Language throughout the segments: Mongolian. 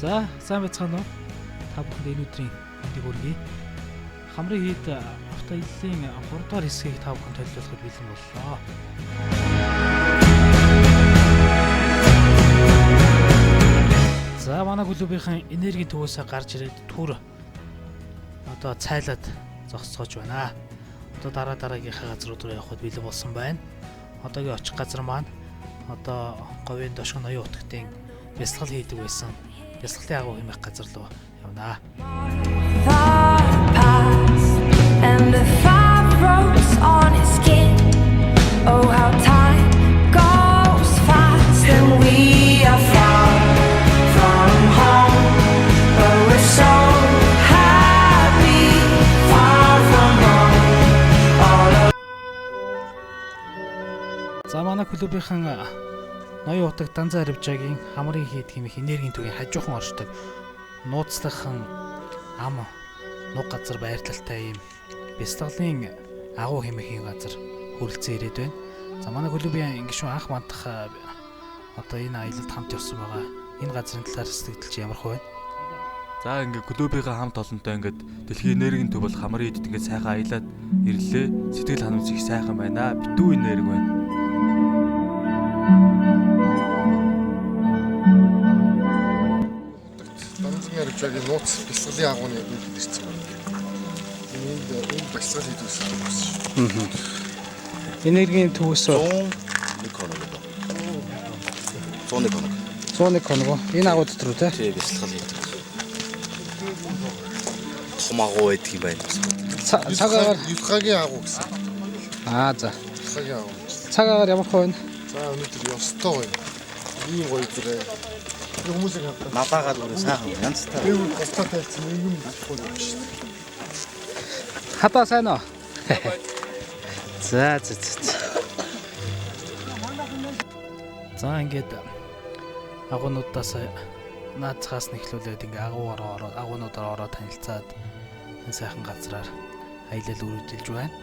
За, сайн байцгаана уу? Та бүхэнд энэ өдрийн мэндийг хүргэе. Хамрын хийд автоэдлийн 3 дугаар хэсгийг та бүхэнд төлөвлөхөд бэлэн боллоо. За, манай клубийнхэн энергийн төвөөсөө гарч ирээд түр одоо цайлаад зогсоож байна. Одоо дараагийнхаа газрууд руу явхад бэлэн болсон байна. Одоогийн очих газар маань одоо говийн дошгон ноён утгтын бясалгал хийдэг байсан. Бясалгалын агуу хэмээх газар руу явнаа. За, манай клубийнхан ноён утаг Данзан Аривжагийн хамрын хийд хэмээх энергийн төвийн хажуухан оршдог нууцлахын ам нуг газар байрлалтай ийм бясалгалын агуу хэмээхийн газар хүрэлцэн ирээд байна. За, манай клубийн гишүүн анх мандах одоо энэ аялалд хамт явсан байгаа. Энэ газрын талаар сэтгэлж ямар хөө байна? За, ингээ клубийнхаа хамт олонтой ингээд дэлхийн энергийн төв бол хамрын хийдэд ингээд сайхан аялаад ирлээ. Сэтгэл ханамж их сайхан байна. Битүү энерги байна. Данзан Аривжагийн нууц бясалгалын агууны үйлдэл ирсэн байна. Энд бясалгал хийдэг гэсэн. Энергийн төвөөс 101 хоног. Энэ агуу дотор үү? Тий, бясалгал хийдэг. Том агуу байдаг юм байна. Цагаагаар юдгагийн агуу гэсэн. За. Юдгагийн агуу. Цагаагаар ямар хөө вэ? За, өнөөдөр ёстой гоё. Ийм гоё зэрэг. Хүмүүсийг хавтаа. Надаагаад өөрөө сайхан янзтай. Би үл гостаа тавьсан юм болохгүй юм шүү дээ. Хатаа сайн уу? За. За, ингээд агуунуудаас наацхаас нэхлүүлээд ингээ агуунуудаар ороод танилцаад энэ сайхан газраар аялал үргэлжилж байна.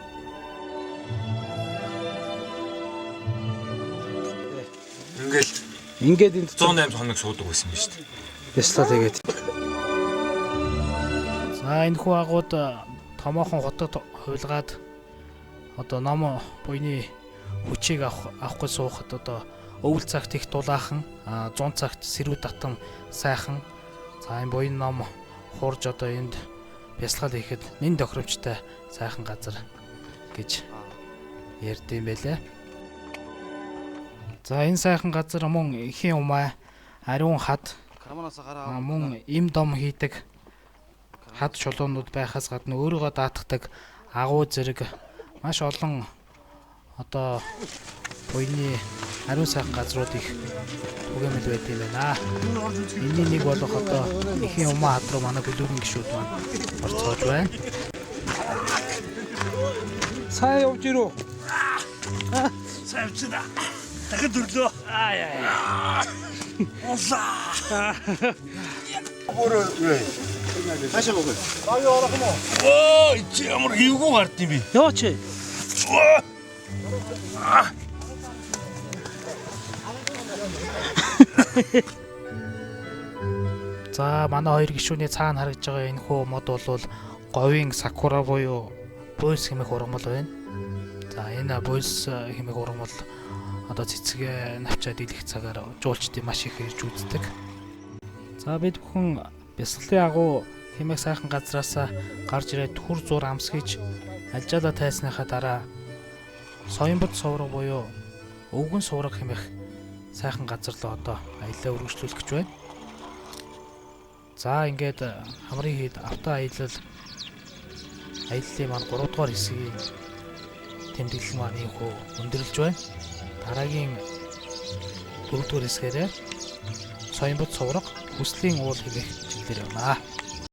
Ингээд энэ 108 хоног суудаг байсан юм шүү дээ. бясалгал хийгээд. За, энэ хүү агууд томоохон хотод хувилгаад одоо ном буйны хүчийг авахгүй суухад одоо өвөл цагт их дулаахан 100 цагт сэрүү татам сайхан. За, энэ буйн ном хурж одоо энд бясалгал хийхэд нэн тохиромжтой сайхан газар гэж ярьдсан байлээ. За, энэ сайхан газар мөн ихийн умаа ариун хад мөн им дом хийдэг хад чулуунууд байхаас гадна өөрийгөө даатгадаг агуу зэрэг маш олон одоо буйны ариун сайхан газрууд их түгээмэл байд юм байна. Энийн нэг болох одоо ихийн умаа хад руу манай клубын гишүүд маань орцоож байна. Сайн явж ирүү. Сайн явчихна. Дахид өрлөө. Улаа. Өөрөө Хашаа гоо. Аяа орох юм уу? Оо, чи ямар хивгүй гард юм бэ? Яваач. За, манай хоёр гишүүний цаана харагдж байгаа энэ хөө мод бол говийн сакура буюу буйс хэмээх ургамал байна. За, энэ буйс хэмээх ургамал одоо цэцгээ навчаад илэх цагаар жуулчдын маш их ирж үздэг. За, бид бүхэн бясалгалын агуу хэмээх сайхан газраас гарч ирээд түр зур амсгийж алжаалаа тайсныхаа дараа соёнбод сувраг буюу өвгөн сувраг хэмээх сайхан газар руу одоо аяллаа үргэлжлүүлэх гэж байна. За, ингээд хамрын хийд авто аяллал маань 3 дугаар хэсгийн тэмдэглэл маань ийхүү өндөрлөж байна. Дараагийн 4 дугаар хэсгээрээ соёнбод сувраг хүслийн уул хэмээх чиглэлээр явнаа.